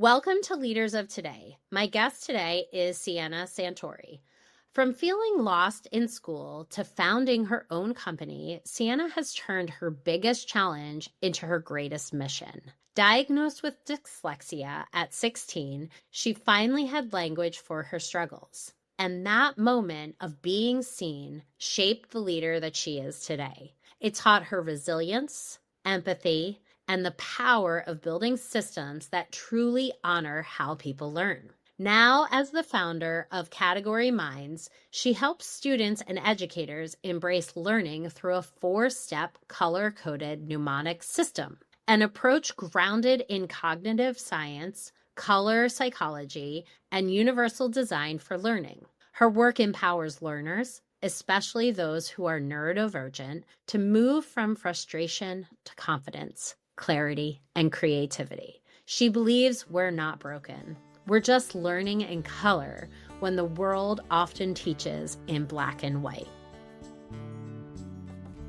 Welcome to Leaders of Today. My guest today is Ceana Santori. From feeling lost in school to founding her own company, Ceana has turned her biggest challenge into her greatest mission. Diagnosed with dyslexia at 16, she finally had language for her struggles. And that moment of being seen shaped the leader that she is today. It taught her resilience, empathy, and the power of building systems that truly honor how people learn. Now, as the founder of Category Minds, she helps students and educators embrace learning through a 4-step color-coded mnemonic system, an approach grounded in cognitive science, color psychology, and universal design for learning. Her work empowers learners, especially those who are neurodivergent, to move from frustration to confidence, clarity, and creativity. She believes we're not broken. We're just learning in color when the world often teaches in black and white.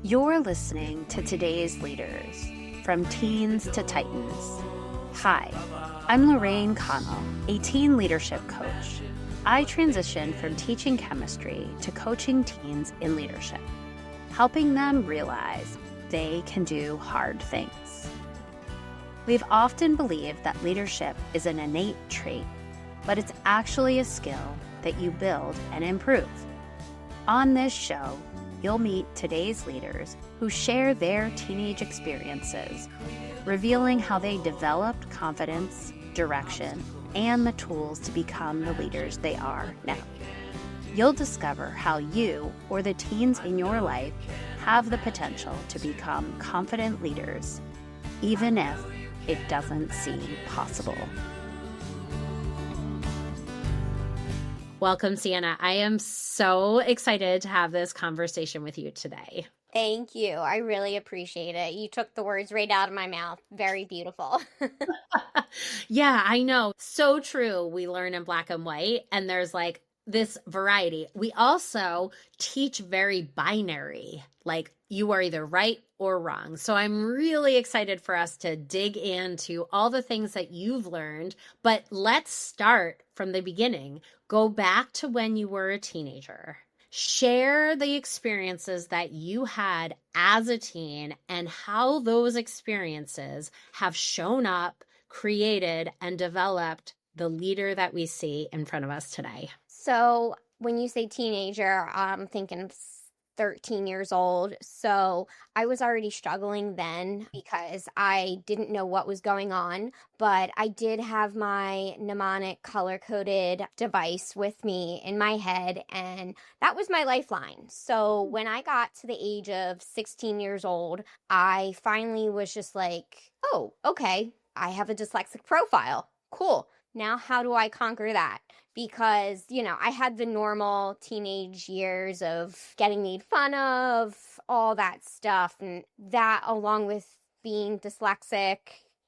You're listening to Today's Leaders, from teens to titans. Hi, I'm Lorraine Connell, a teen leadership coach. I transitioned from teaching chemistry to coaching teens in leadership, helping them realize they can do hard things. We've often believed that leadership is an innate trait, but it's actually a skill that you build and improve. On this show, you'll meet today's leaders who share their teenage experiences, revealing how they developed confidence, direction, and the tools to become the leaders they are now. You'll discover how you or the teens in your life have the potential to become confident leaders, even if it doesn't seem possible. Welcome, Ceana. I am so excited to have this conversation with you today. Thank you. I really appreciate it. You took the words right out of my mouth. Very beautiful. Yeah, I know. So true. We learn in black and white, and there's like this variety. We also teach very binary, like you are either right or wrong. So I'm really excited for us to dig into all the things that you've learned, but let's start from the beginning. Go back to when you were a teenager. Share the experiences that you had as a teen and how those experiences have shown up, created, and developed the leader that we see in front of us today. So when you say teenager, I'm thinking 13 years old. So I was already struggling then because I didn't know what was going on, but I did have my mnemonic color-coded device with me in my head, and that was my lifeline. So when I got to the age of 16 years old, I finally was just like, oh, okay, I have a dyslexic profile. Cool. Now, how do I conquer that? Because, I had the normal teenage years of getting made fun of, all that stuff. And that, along with being dyslexic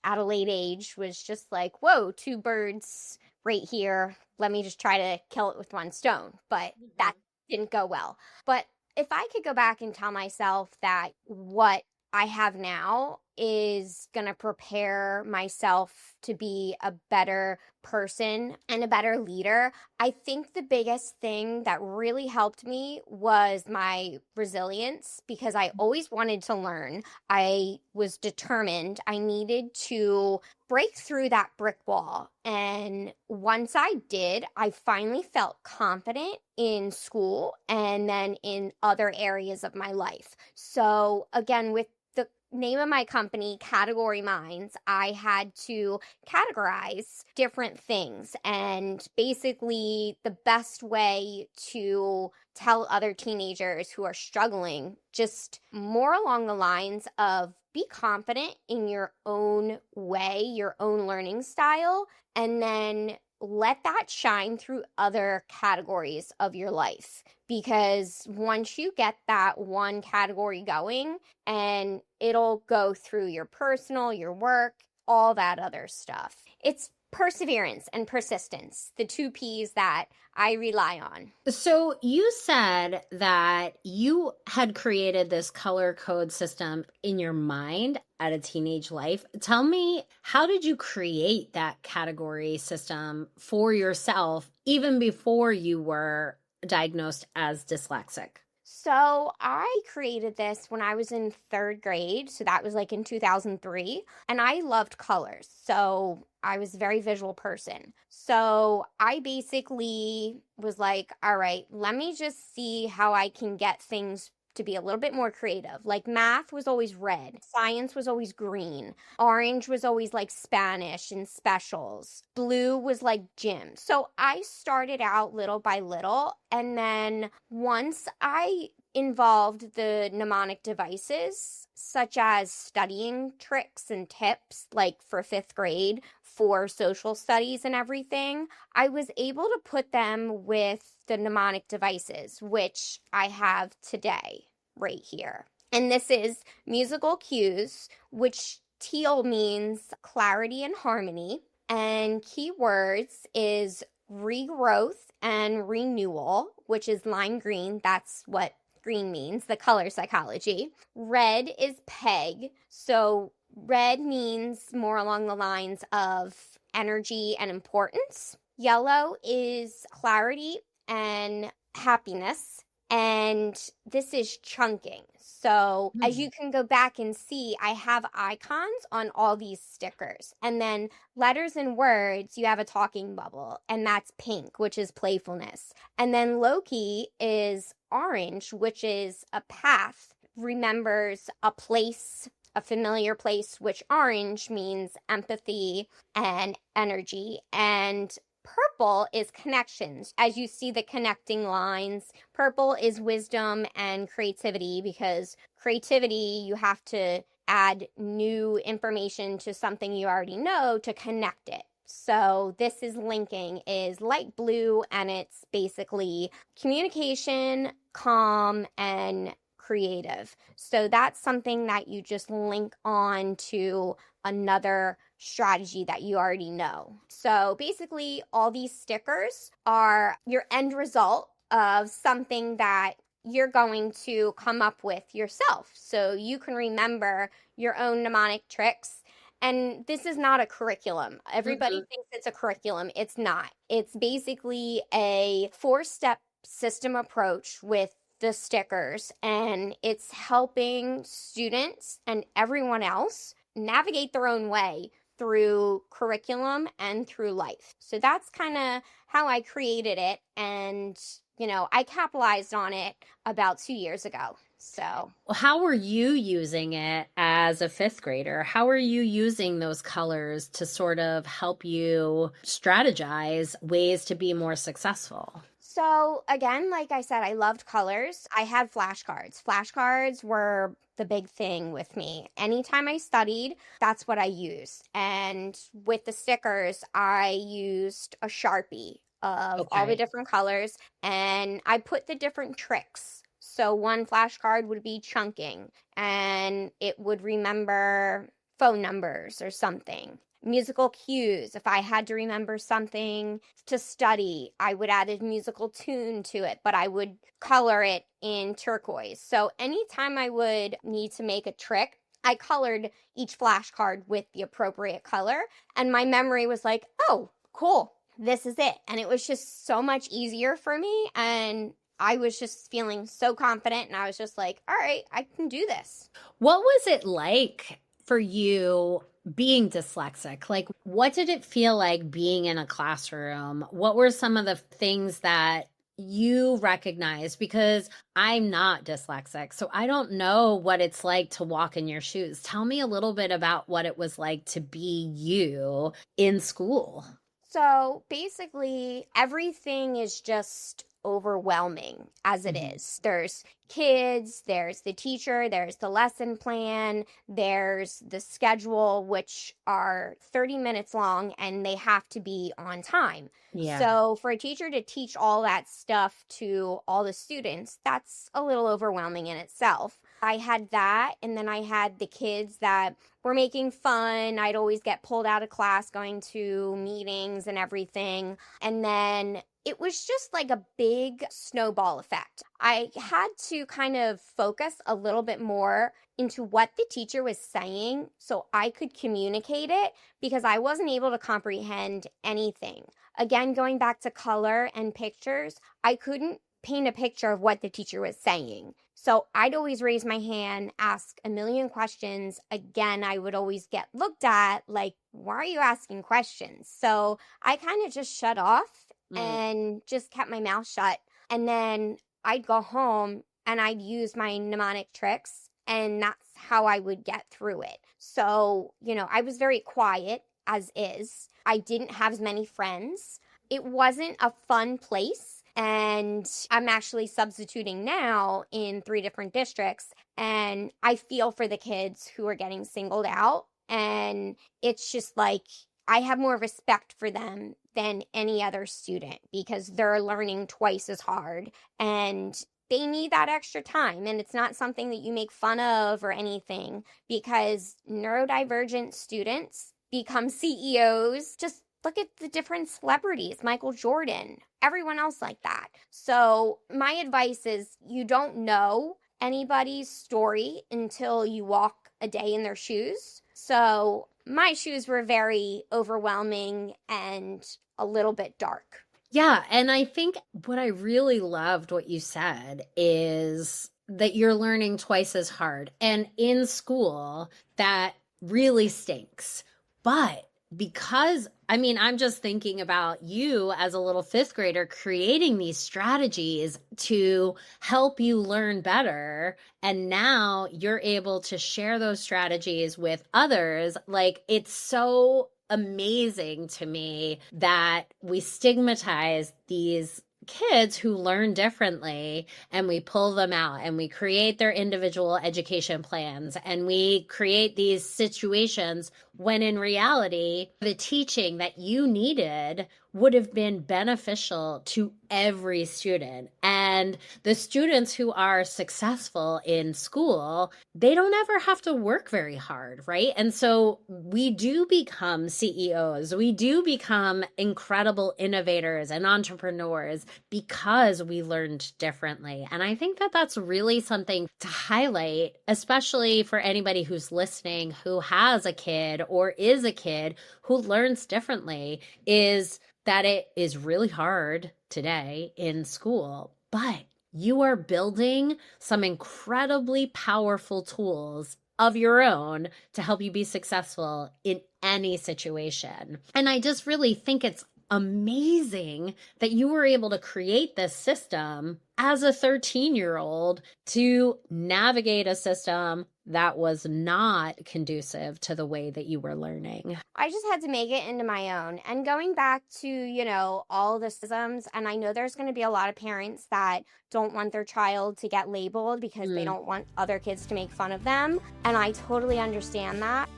at a late age, was just like, whoa, 2 birds right here. Let me just try to kill it with 1 stone. But that didn't go well. But if I could go back and tell myself that what I have now is going to prepare myself to be a better person and a better leader, I think the biggest thing that really helped me was my resilience, because I always wanted to learn. I was determined. I needed to break through that brick wall. And once I did, I finally felt confident in school and then in other areas of my life. So again, with the name of my company, Category Minds, I had to categorize different things. And basically, the best way to tell other teenagers who are struggling, just more along the lines of be confident in your own way, your own learning style, and then let that shine through other categories of your life. Because once you get that one category going, and it'll go through your personal, your work, all that other stuff. It's perseverance and persistence, the 2 P's that I rely on. So you said that you had created this color code system in your mind. at a teenage life. Tell me, how did you create that category system for yourself even before you were diagnosed as dyslexic? So I created this when I was in third grade. So that was like in 2003. And I loved colors. So I was a very visual person. So I basically was like, all right, let me just see how I can get things to be a little bit more creative. Like math was always red, science was always green, orange was always like Spanish and specials, blue was like gym. So I started out little by little. And then once I involved the mnemonic devices, such as studying tricks and tips, like for fifth grade for social studies and everything, I was able to put them with the mnemonic devices, which I have today right here. And this is musical cues, which teal means clarity and harmony. And keywords is regrowth and renewal, which is lime green. That's what green means, the color psychology. Red is peg. So red means more along the lines of energy and importance. Yellow is clarity and happiness. And this is chunking. So as you can go back and see, I have icons on all these stickers. And then letters and words, you have a talking bubble, and that's pink, which is playfulness. And then Loki is orange, which is a path, remembers a place, a familiar place, which orange means empathy and energy. And purple is connections. As you see the connecting lines, purple is wisdom and creativity, because creativity, you have to add new information to something you already know to connect it. So this is linking, is light blue, and it's basically communication, calm, and creative. So that's something that you just link on to another strategy that you already know. So basically, all these stickers are your end result of something that you're going to come up with yourself. So you can remember your own mnemonic tricks. And this is not a curriculum. Everybody thinks it's a curriculum. It's not. It's basically a 4-step system approach with the stickers, and it's helping students and everyone else navigate their own way through curriculum and through life. So that's kind of how I created it. And, I capitalized on it about 2 years ago. So how were you using it as a fifth grader? How are you using those colors to sort of help you strategize ways to be more successful? So again, like I said, I loved colors. I had flashcards. Flashcards were the big thing with me. Anytime I studied, that's what I used. And with the stickers, I used a Sharpie of all the different colors, and I put the different tricks. So one flashcard would be chunking, and it would remember phone numbers or something. Musical cues. If I had to remember something to study, I would add a musical tune to it, but I would color it in turquoise. So anytime I would need to make a trick, I colored each flashcard with the appropriate color, and my memory was like, oh, cool, this is it. And it was just so much easier for me, and I was just feeling so confident, and I was just like, all right, I can do this. What was it like for you being dyslexic? Like, what did it feel like being in a classroom? What were some of the things that you recognized? Because I'm not dyslexic, so I don't know what it's like to walk in your shoes. Tell me a little bit about what it was like to be you in school. So basically, everything is just overwhelming as it is. There's kids, there's the teacher, there's the lesson plan, there's the schedule, which are 30 minutes long, and they have to be on time. Yeah. So for a teacher to teach all that stuff to all the students, that's a little overwhelming in itself. I had that, and then I had the kids that were making fun. I'd always get pulled out of class going to meetings and everything. And then it was just like a big snowball effect. I had to kind of focus a little bit more into what the teacher was saying so I could communicate it, because I wasn't able to comprehend anything. Again, going back to color and pictures, I couldn't paint a picture of what the teacher was saying. So I'd always raise my hand, ask a million questions. Again, I would always get looked at like, why are you asking questions? So I kind of just shut off and just kept my mouth shut. And then I'd go home and I'd use my mnemonic tricks, and that's how I would get through it. So, I was very quiet as is. I didn't have as many friends. It wasn't a fun place. And I'm actually substituting now in 3 different districts. And I feel for the kids who are getting singled out. And it's just like, I have more respect for them than any other student, because they're learning twice as hard and they need that extra time. And it's not something that you make fun of or anything, because neurodivergent students become CEOs. Just look at the different celebrities, Michael Jordan, everyone else like that. So my advice is, you don't know anybody's story until you walk a day in their shoes. So my shoes were very overwhelming and a little bit dark. Yeah. And I think what I really loved what you said is that you're learning twice as hard. And in school, that really stinks. But because, I'm just thinking about you as a little 5th grader creating these strategies to help you learn better. And now you're able to share those strategies with others. Like, it's so amazing to me that we stigmatize these kids who learn differently, and we pull them out and we create their individual education plans, and we create these situations when in reality, the teaching that you needed would have been beneficial to every student. And the students who are successful in school, they don't ever have to work very hard, right? And so we do become CEOs. We do become incredible innovators and entrepreneurs because we learned differently. And I think that that's really something to highlight, especially for anybody who's listening, who has a kid or is a kid who learns differently, is that it is really hard today in school, but you are building some incredibly powerful tools of your own to help you be successful in any situation. And I just really think it's amazing that you were able to create this system as a 13-year-old to navigate a system that was not conducive to the way that you were learning. I just had to make it into my own. And going back to, all the systems, and I know there's going to be a lot of parents that don't want their child to get labeled because they don't want other kids to make fun of them. And I totally understand that.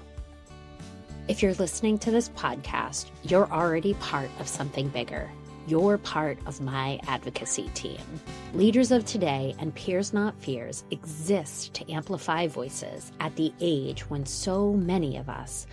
If you're listening to this podcast, you're already part of something bigger. You're part of my advocacy team. Leaders of Today and Peers Not Fears exist to amplify voices at the age when so many of us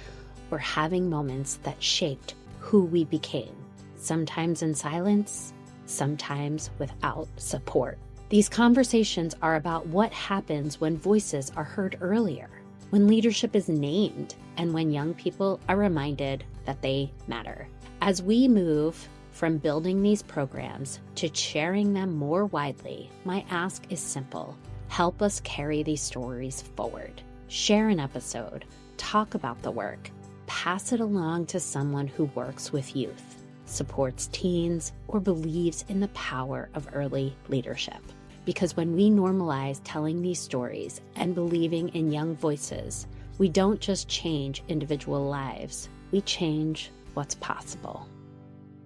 were having moments that shaped who we became, sometimes in silence, sometimes without support. These conversations are about what happens when voices are heard earlier, when leadership is named, and when young people are reminded that they matter. As we move from building these programs to sharing them more widely, my ask is simple. Help us carry these stories forward. Share an episode, talk about the work, pass it along to someone who works with youth, supports teens, or believes in the power of early leadership. Because when we normalize telling these stories and believing in young voices, we don't just change individual lives, we change what's possible.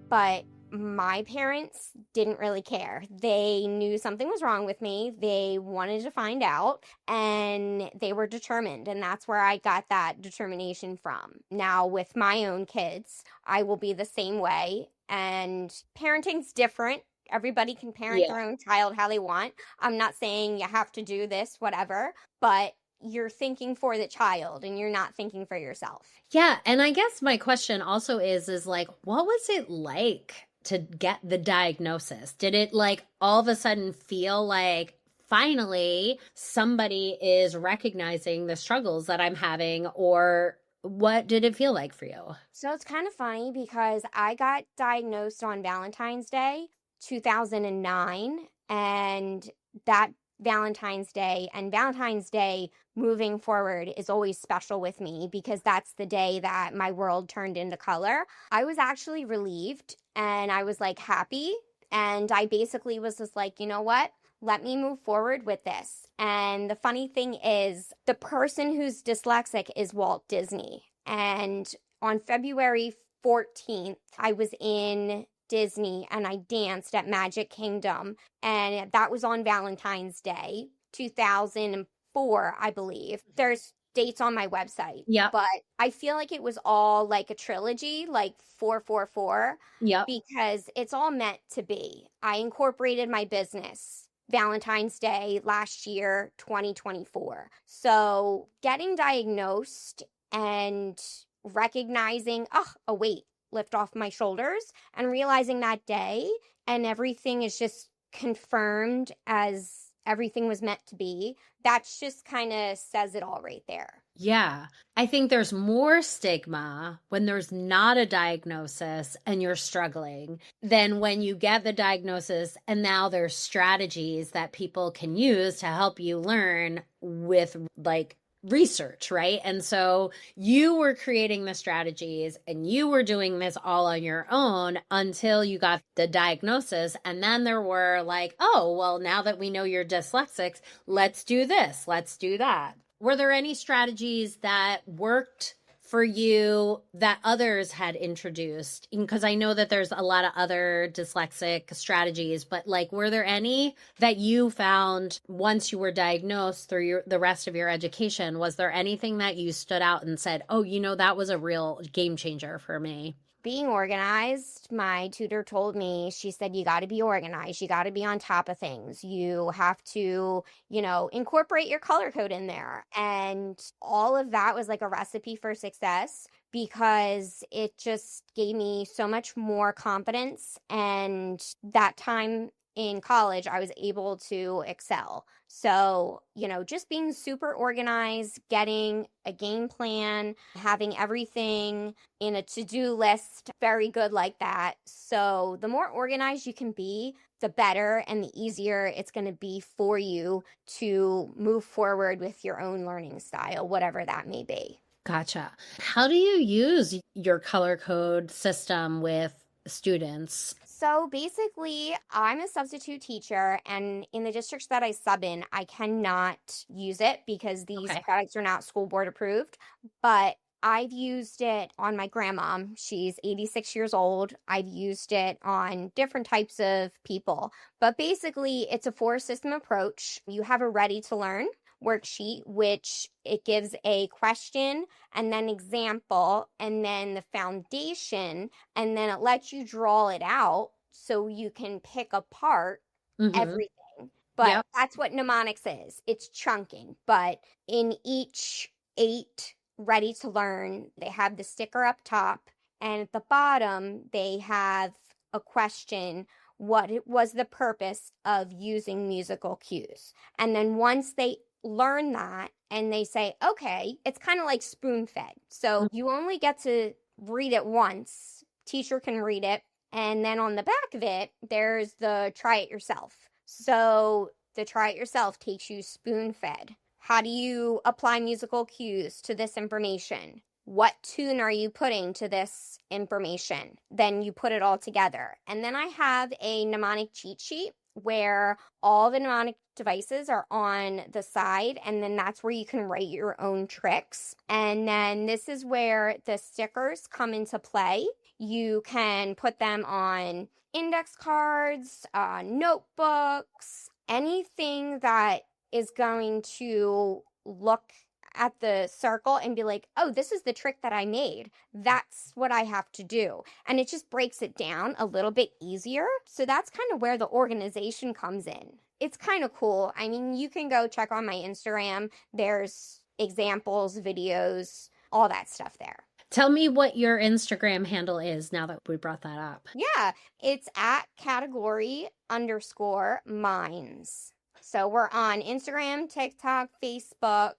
But my parents didn't really care. They knew something was wrong with me. They wanted to find out, and they were determined. And that's where I got that determination from. Now, with my own kids, I will be the same way. And parenting's different. Everybody can parent Yeah. their own child how they want. I'm not saying you have to do this, whatever, but you're thinking for the child and you're not thinking for yourself. Yeah, and I guess my question also is like, what was it like to get the diagnosis? Did it like all of a sudden feel like finally somebody is recognizing the struggles that I'm having, or what did it feel like for you? So it's kind of funny because I got diagnosed on Valentine's Day, 2009, and that Valentine's Day moving forward is always special with me because that's the day that my world turned into color. I was actually relieved and I was like happy. And I basically was just like, you know what? Let me move forward with this. And the funny thing is, the person who's dyslexic is Walt Disney. And on February 14th, I was in Disney and I danced at Magic Kingdom. And that was on Valentine's Day, 2004, I believe. There's dates on my website. Yep. But I feel like it was all like a trilogy, like 444, Yep. because it's all meant to be. I incorporated my business Valentine's Day last year, 2024. So getting diagnosed and recognizing, oh, wait, lift off my shoulders, and realizing that day and everything is just confirmed as everything was meant to be, that's just kind of says it all right there. Yeah. I think there's more stigma when there's not a diagnosis and you're struggling than when you get the diagnosis and now there's strategies that people can use to help you learn with like research, right? And so you were creating the strategies and you were doing this all on your own until you got the diagnosis. And then there were like, oh, well, now that we know you're dyslexic, let's do this, let's do that. Were there any strategies that worked for you that others had introduced? Because I know that there's a lot of other dyslexic strategies, but like, were there any that you found once you were diagnosed through the rest of your education? Was there anything that you stood out and said, oh, that was a real game changer for me? Being organized, my tutor told me, she said, you got to be organized. You got to be on top of things. You have to, incorporate your color code in there. And all of that was like a recipe for success because it just gave me so much more confidence. And that time in college, I was able to excel. So, just being super organized, getting a game plan, having everything in a to-do list, very good like that. So the more organized you can be, the better and the easier it's going to be for you to move forward with your own learning style, whatever that may be. Gotcha. How do you use your color code system with students? So basically, I'm a substitute teacher, and in the districts that I sub in, I cannot use it because these products are not school board approved. But I've used it on my grandma. She's 86 years old. I've used it on different types of people. But basically, it's a four-system approach. You have a ready to learn worksheet, which it gives a question and then example and then the foundation, and then it lets you draw it out so you can pick apart everything. But that's what mnemonics is. It's chunking. But in each 8 ready to learn, they have the sticker up top, and at the bottom they have a question. What was the purpose of using musical cues? And then once they learn that and they say, okay, it's kind of like spoon fed. So you only get to read it once. Teacher can read it. And then on the back of it, there's the try it yourself. So the try it yourself takes you spoon fed. How do you apply musical cues to this information? What tune are you putting to this information? Then you put it all together. And then I have a mnemonic cheat sheet where all the mnemonic devices are on the side, and then that's where you can write your own tricks. And then this is where the stickers come into play. You can put them on index cards, notebooks, anything that is going to look at the circle and be like, oh, this is the trick that I made. That's what I have to do. And it just breaks it down a little bit easier. So that's kind of where the organization comes in. It's kind of cool. I mean, you can go check on my Instagram. There's examples, videos, all that stuff there. Tell me what your Instagram handle is now that we brought that up. Yeah, it's at category_minds. So we're on Instagram, TikTok, Facebook,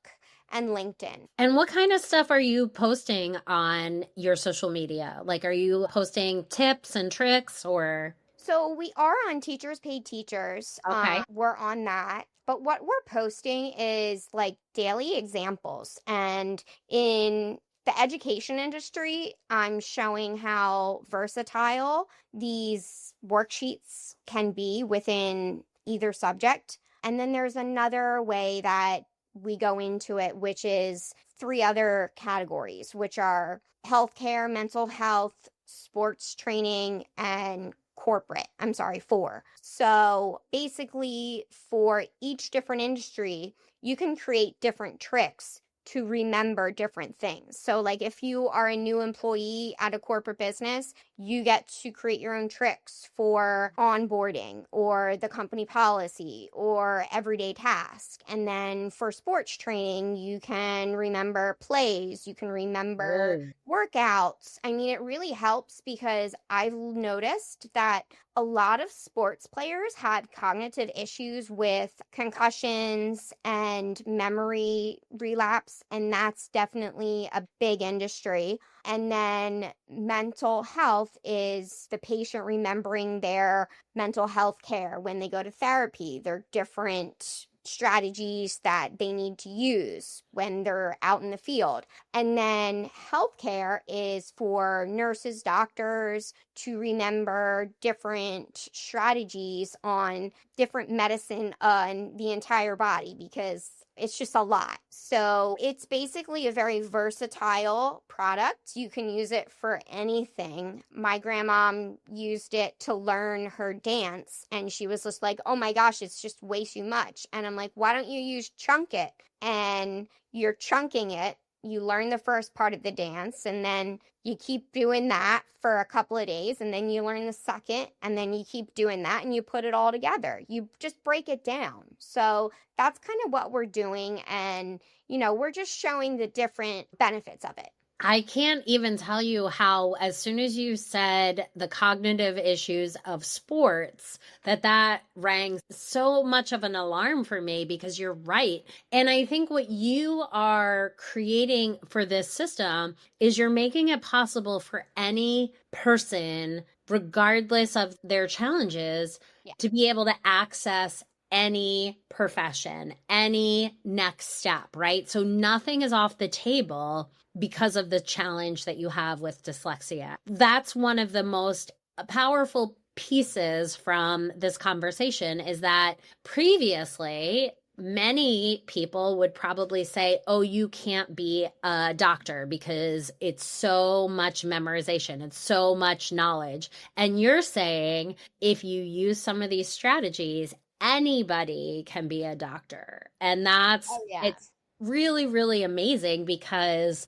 and LinkedIn. And what kind of stuff are you posting on your social media? Like, are you posting tips and tricks or? So we are on Teachers Paid Teachers. Okay. We're on that. But what we're posting is like daily examples. And in the education industry, I'm showing how versatile these worksheets can be within either subject. And then there's another way that we go into it, which is 3 other categories, which are healthcare, mental health, sports training, and corporate. I'm sorry, 4. So basically, for each different industry, you can create different tricks to remember different things. So like if you are a new employee at a corporate business, you get to create your own tricks for onboarding or the company policy or everyday task. And then for sports training, you can remember plays, you can remember workouts. I mean, it really helps because I've noticed that a lot of sports players had cognitive issues with concussions and memory relapse, and that's definitely a big industry. And then mental health is the patient remembering their mental health care when they go to therapy. There are different strategies that they need to use when they're out in the field. And then healthcare is for nurses, doctors to remember different strategies on different medicine on the entire body because it's just a lot. So it's basically a very versatile product. You can use it for anything. My grandma used it to learn her dance, and she was just like, oh my gosh, it's just way too much. And I'm like, why don't you use chunk it? And you're chunking it. You learn the first part of the dance, and then you keep doing that for a couple of days, and then you learn the second, and then you keep doing that, and you put it all together. You just break it down. So that's kind of what we're doing, and, you know, we're just showing the different benefits of it. I can't even tell you how, as soon as you said the cognitive issues of sports, that rang so much of an alarm for me because you're right. And I think what you are creating for this system is you're making it possible for any person, regardless of their challenges, to be able to access any profession, any next step, right? So nothing is off the table because of the challenge that you have with dyslexia. That's one of the most powerful pieces from this conversation is that previously, many people would probably say, oh, you can't be a doctor because it's so much memorization, it's so much knowledge. And you're saying if you use some of these strategies, anybody can be a doctor. And it's really, really amazing because,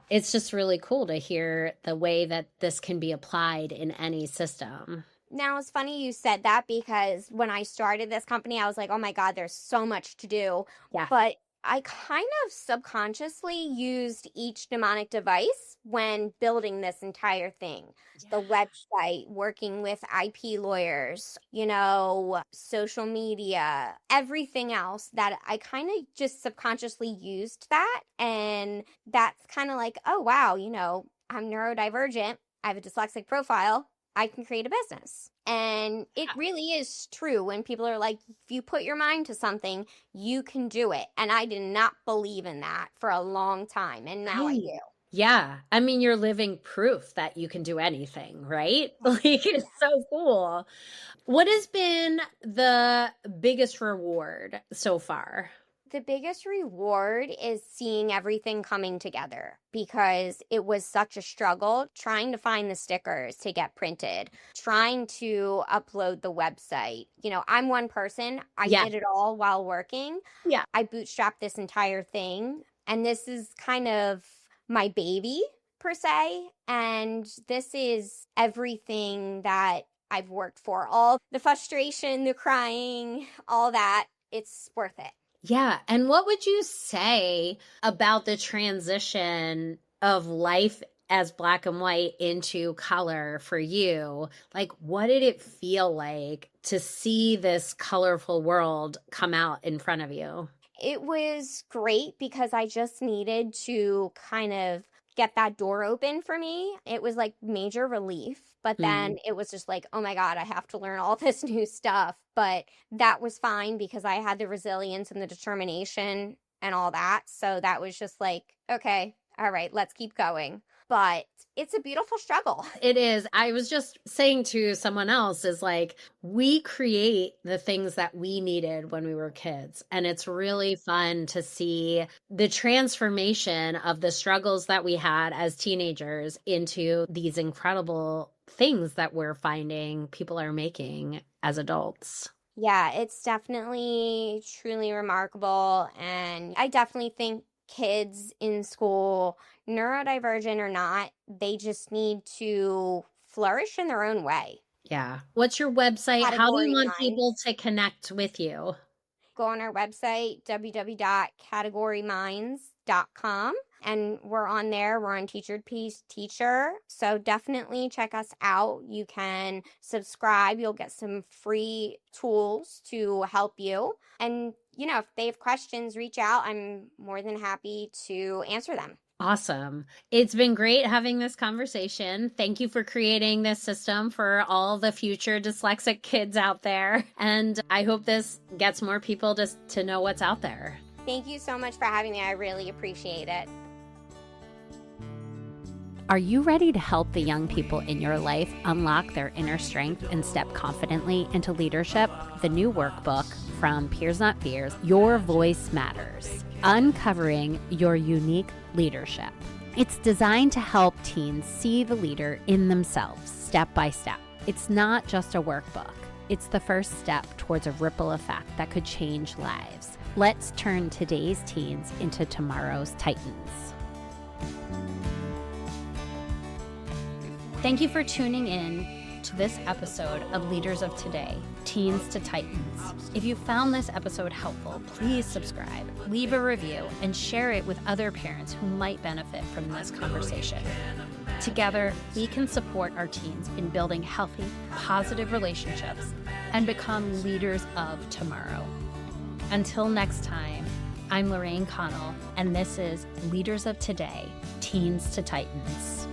it's just really cool to hear the way that this can be applied in any system. Now, it's funny you said that because when I started this company, I was like, oh my God, there's so much to do. Yeah. But I kind of subconsciously used each mnemonic device when building this entire thing. The website, working with IP lawyers, social media, everything else that I kind of just subconsciously used that. And that's kind of like, oh, wow, I'm neurodivergent. I have a dyslexic profile. I can create a business. And it really is true when people are like, if you put your mind to something, you can do it. And I did not believe in that for a long time. And now I do. Yeah. I mean, you're living proof that you can do anything, right? Like, it's so cool. What has been the biggest reward so far? The biggest reward is seeing everything coming together because it was such a struggle trying to find the stickers to get printed, trying to upload the website. I'm one person. I did it all while working. Yeah. I bootstrapped this entire thing. And this is kind of my baby per se. And this is everything that I've worked for. All the frustration, the crying, all that, it's worth it. Yeah. And what would you say about the transition of life as black and white into color for you? Like, what did it feel like to see this colorful world come out in front of you? It was great because I just needed to kind of get that door open for me. It was like major relief, but then it was just like, oh my God, I have to learn all this new stuff. But that was fine because I had the resilience and the determination and all that. So that was just like, okay, all right, let's keep going. But it's a beautiful struggle. It is. I was just saying to someone else is like, we create the things that we needed when we were kids. And it's really fun to see the transformation of the struggles that we had as teenagers into these incredible things that we're finding people are making as adults. Yeah, it's definitely truly remarkable. And I definitely think kids in school, neurodivergent or not, they just need to flourish in their own way. Yeah. What's your website? How do you Category want people minds. to connect with you? Go on our website, www.categoryminds.com. And we're on there. We're on Teacher Piece Teacher. So definitely check us out. You can subscribe. You'll get some free tools to help you. And, if they have questions, reach out. I'm more than happy to answer them. Awesome. It's been great having this conversation. Thank you for creating this system for all the future dyslexic kids out there. And I hope this gets more people to know what's out there. Thank you so much for having me. I really appreciate it. Are you ready to help the young people in your life unlock their inner strength and step confidently into leadership? The new workbook from Peers Not Fears, Your Voice Matters, Uncovering Your Unique Leadership. It's designed to help teens see the leader in themselves, step by step. It's not just a workbook. It's the first step towards a ripple effect that could change lives. Let's turn today's teens into tomorrow's titans. Thank you for tuning in to this episode of Leaders of Today, Teens to Titans. If you found this episode helpful, please subscribe, leave a review, and share it with other parents who might benefit from this conversation. Together, we can support our teens in building healthy, positive relationships and become leaders of tomorrow. Until next time, I'm Lorraine Connell, and this is Leaders of Today, Teens to Titans.